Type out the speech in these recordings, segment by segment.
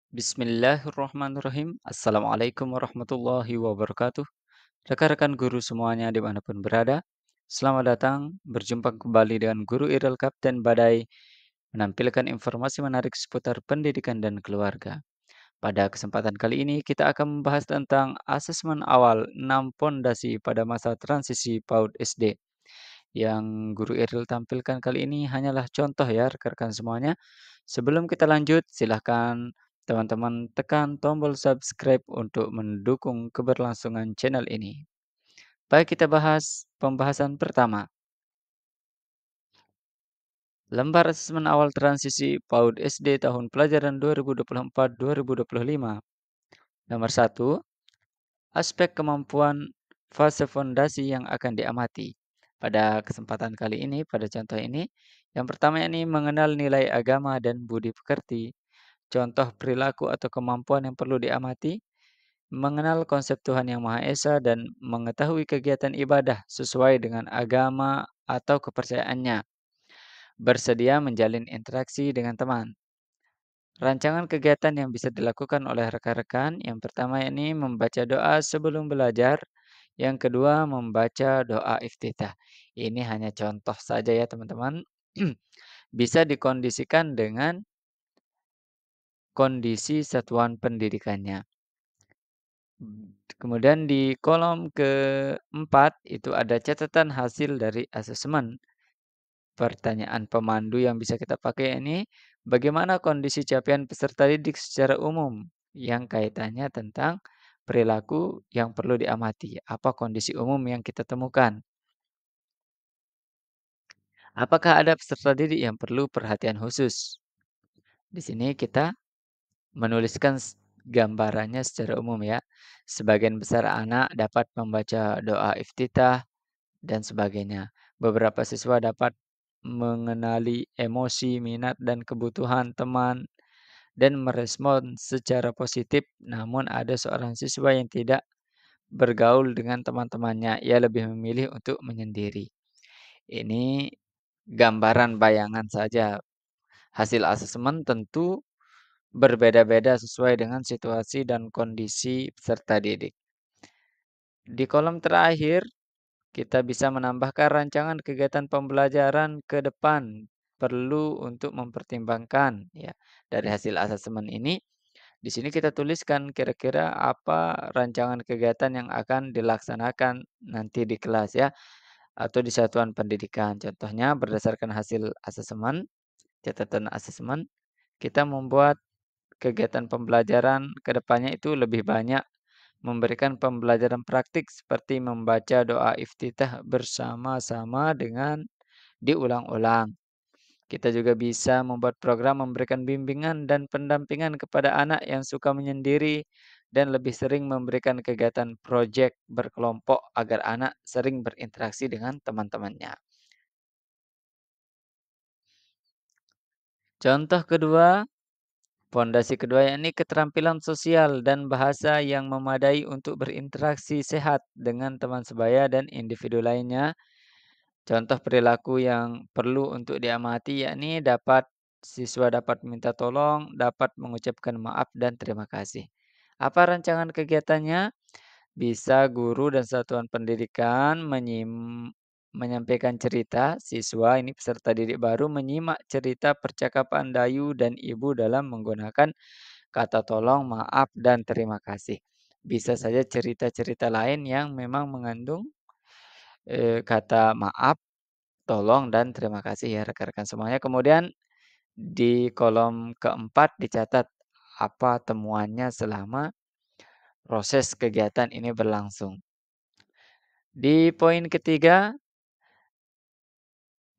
Bismillahirrahmanirrahim. Assalamualaikum warahmatullahi wabarakatuh. Rekan-rekan guru semuanya dimanapun berada, selamat datang berjumpa kembali dengan Guru Irel Kapten Badai menampilkan informasi menarik seputar pendidikan dan keluarga. Pada kesempatan kali ini kita akan membahas tentang asesmen awal 6 pondasi pada masa transisi PAUD SD. Yang Guru Iril tampilkan kali ini hanyalah contoh ya rekan-rekan semuanya. Sebelum kita lanjut, silahkan teman-teman tekan tombol subscribe untuk mendukung keberlangsungan channel ini. Baik, kita bahas pembahasan pertama. Lembar asesmen awal transisi PAUD SD tahun pelajaran 2024-2025. Nomor 1, aspek kemampuan fase fondasi yang akan diamati. Pada kesempatan kali ini, pada contoh ini, yang pertama ini mengenal nilai agama dan budi pekerti. Contoh perilaku atau kemampuan yang perlu diamati, mengenal konsep Tuhan Yang Maha Esa dan mengetahui kegiatan ibadah sesuai dengan agama atau kepercayaannya. Bersedia menjalin interaksi dengan teman. Rancangan kegiatan yang bisa dilakukan oleh rekan-rekan, yang pertama ini membaca doa sebelum belajar, yang kedua membaca doa iftitah. Ini hanya contoh saja ya teman-teman. Bisa dikondisikan dengan kondisi satuan pendidikannya. Kemudian di kolom keempat itu ada catatan hasil dari asesmen. Pertanyaan pemandu yang bisa kita pakai ini, bagaimana kondisi capaian peserta didik secara umum yang kaitannya tentang perilaku yang perlu diamati. Apa kondisi umum yang kita temukan? Apakah ada peserta didik yang perlu perhatian khusus? Di sini kita menuliskan gambarannya secara umum ya. Sebagian besar anak dapat membaca doa iftitah dan sebagainya. Beberapa siswa dapat mengenali emosi, minat, dan kebutuhan teman dan merespon secara positif. Namun ada seorang siswa yang tidak bergaul dengan teman-temannya. Ia lebih memilih untuk menyendiri. Ini gambaran bayangan saja. Hasil asesmen tentu berbeda-beda sesuai dengan situasi dan kondisi peserta didik. Di kolom terakhir, kita bisa menambahkan rancangan kegiatan pembelajaran ke depan. Perlu untuk mempertimbangkan ya. Dari hasil asesmen ini, di sini kita tuliskan kira-kira apa rancangan kegiatan yang akan dilaksanakan nanti di kelas ya atau di satuan pendidikan. Contohnya berdasarkan hasil asesmen, catatan asesmen, kita membuat kegiatan pembelajaran ke depannya itu lebih banyak memberikan pembelajaran praktik seperti membaca doa iftitah bersama-sama dengan diulang-ulang. Kita juga bisa membuat program memberikan bimbingan dan pendampingan kepada anak yang suka menyendiri dan lebih sering memberikan kegiatan proyek berkelompok agar anak sering berinteraksi dengan teman-temannya. Contoh kedua, pondasi kedua yakni keterampilan sosial dan bahasa yang memadai untuk berinteraksi sehat dengan teman sebaya dan individu lainnya. Contoh perilaku yang perlu untuk diamati yakni siswa dapat minta tolong, dapat mengucapkan maaf dan terima kasih. Apa rancangan kegiatannya? Bisa guru dan satuan pendidikan menyampaikan cerita, siswa ini peserta didik baru menyimak cerita percakapan Dayu dan Ibu dalam menggunakan kata tolong, maaf, dan terima kasih. Bisa saja cerita-cerita lain yang memang mengandung kata maaf, tolong, dan terima kasih ya rekan-rekan semuanya. Kemudian di kolom keempat dicatat apa temuannya selama proses kegiatan ini berlangsung. Di poin ketiga,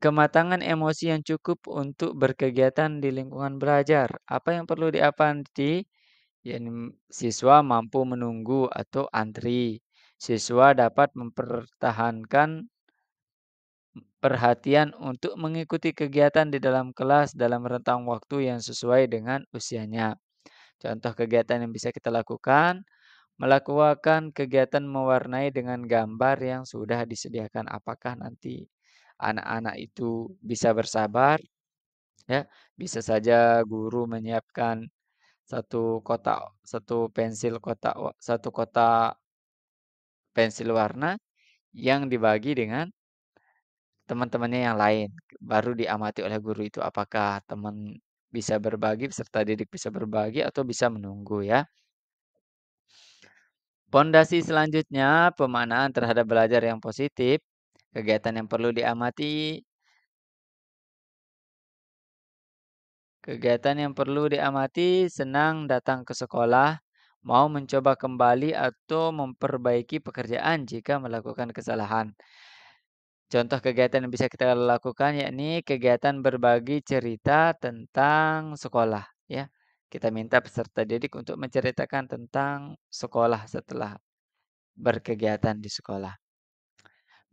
kematangan emosi yang cukup untuk berkegiatan di lingkungan belajar. Apa yang perlu diamati? Yani siswa mampu menunggu atau antri. Siswa dapat mempertahankan perhatian untuk mengikuti kegiatan di dalam kelas dalam rentang waktu yang sesuai dengan usianya. Contoh kegiatan yang bisa kita lakukan, melakukan kegiatan mewarnai dengan gambar yang sudah disediakan. Apakah nanti anak-anak itu bisa bersabar? Ya, bisa saja guru menyiapkan satu kotak pensil warna yang dibagi dengan teman-temannya yang lain. Baru diamati oleh guru itu apakah teman bisa berbagi, peserta didik bisa berbagi atau bisa menunggu ya. Pondasi selanjutnya, pemaknaan terhadap belajar yang positif. Kegiatan yang perlu diamati Kegiatan yang perlu diamati, senang datang ke sekolah, mau mencoba kembali atau memperbaiki pekerjaan jika melakukan kesalahan. Contoh kegiatan yang bisa kita lakukan yakni kegiatan berbagi cerita tentang sekolah ya. Kita minta peserta didik untuk menceritakan tentang sekolah setelah berkegiatan di sekolah.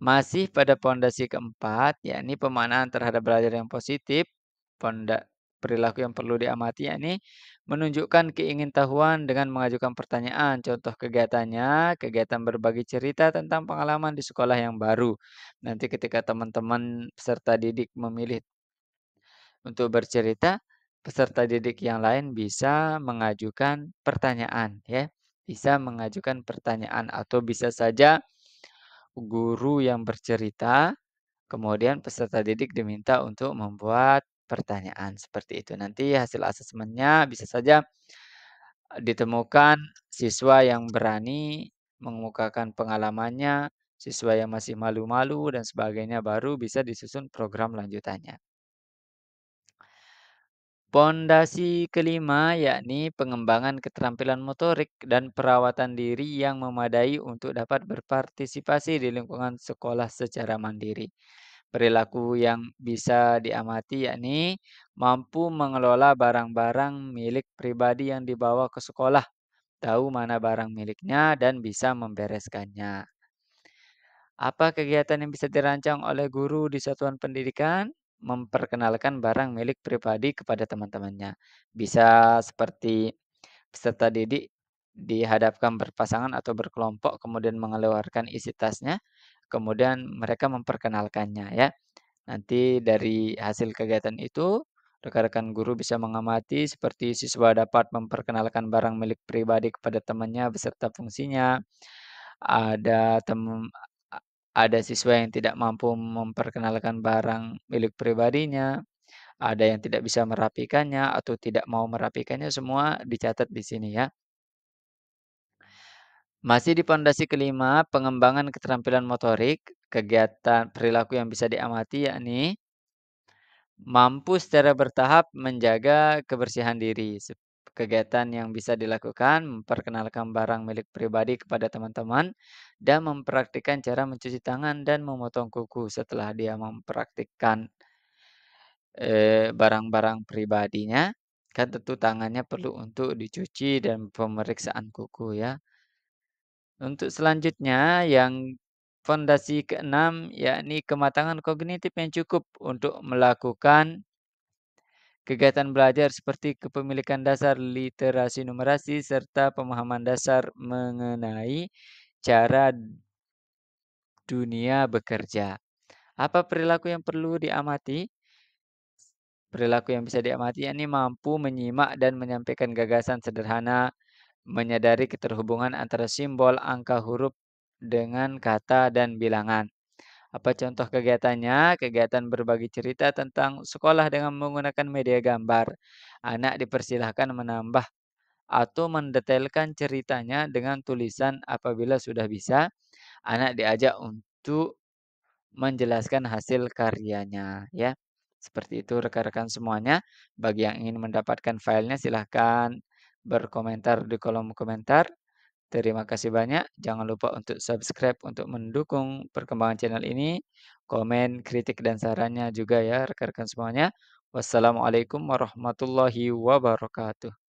Masih pada pondasi keempat, yakni pemaknaan terhadap belajar yang positif, perilaku yang perlu diamati, yakni menunjukkan keingintahuan dengan mengajukan pertanyaan. Contoh kegiatannya, kegiatan berbagi cerita tentang pengalaman di sekolah yang baru. Nanti ketika teman-teman peserta didik memilih untuk bercerita, peserta didik yang lain bisa mengajukan pertanyaan, ya. Bisa mengajukan pertanyaan atau bisa saja guru yang bercerita, kemudian peserta didik diminta untuk membuat pertanyaan seperti itu. Nanti hasil asesmennya bisa saja ditemukan siswa yang berani mengemukakan pengalamannya, siswa yang masih malu-malu dan sebagainya, baru bisa disusun program lanjutannya. Pondasi kelima yakni pengembangan keterampilan motorik dan perawatan diri yang memadai untuk dapat berpartisipasi di lingkungan sekolah secara mandiri. Perilaku yang bisa diamati yakni mampu mengelola barang-barang milik pribadi yang dibawa ke sekolah, tahu mana barang miliknya dan bisa membereskannya. Apa kegiatan yang bisa dirancang oleh guru di satuan pendidikan? Memperkenalkan barang milik pribadi kepada teman-temannya. Bisa seperti peserta didik dihadapkan berpasangan atau berkelompok, kemudian mengeluarkan isi tasnya, kemudian mereka memperkenalkannya ya. Nanti dari hasil kegiatan itu, rekan-rekan guru bisa mengamati seperti siswa dapat memperkenalkan barang milik pribadi kepada temannya beserta fungsinya. Ada tem a ada siswa yang tidak mampu memperkenalkan barang milik pribadinya, ada yang tidak bisa merapikannya atau tidak mau merapikannya, semua dicatat di sini ya. Masih di pondasi kelima, pengembangan keterampilan motorik, kegiatan perilaku yang bisa diamati yakni mampu secara bertahap menjaga kebersihan diri. Kegiatan yang bisa dilakukan memperkenalkan barang milik pribadi kepada teman-teman dan mempraktikkan cara mencuci tangan dan memotong kuku setelah dia mempraktikkan barang-barang pribadinya, kan tentu tangannya perlu untuk dicuci dan pemeriksaan kuku ya. Untuk selanjutnya yang fondasi keenam yakni kematangan kognitif yang cukup untuk melakukan kegiatan belajar seperti kepemilikan dasar literasi numerasi serta pemahaman dasar mengenai cara dunia bekerja. Apa perilaku yang perlu diamati? Perilaku yang bisa diamati yakni mampu menyimak dan menyampaikan gagasan sederhana, menyadari keterhubungan antara simbol, angka, huruf dengan kata dan bilangan. Apa contoh kegiatannya? Kegiatan berbagi cerita tentang sekolah dengan menggunakan media gambar. Anak dipersilahkan menambah atau mendetailkan ceritanya dengan tulisan. Apabila sudah bisa, anak diajak untuk menjelaskan hasil karyanya ya. Seperti itu rekan-rekan semuanya. Bagi yang ingin mendapatkan filenya silahkan berkomentar di kolom komentar. Terima kasih banyak. Jangan lupa untuk subscribe untuk mendukung perkembangan channel ini. Komen, kritik, dan sarannya juga ya rekan-rekan semuanya. Wassalamualaikum warahmatullahi wabarakatuh.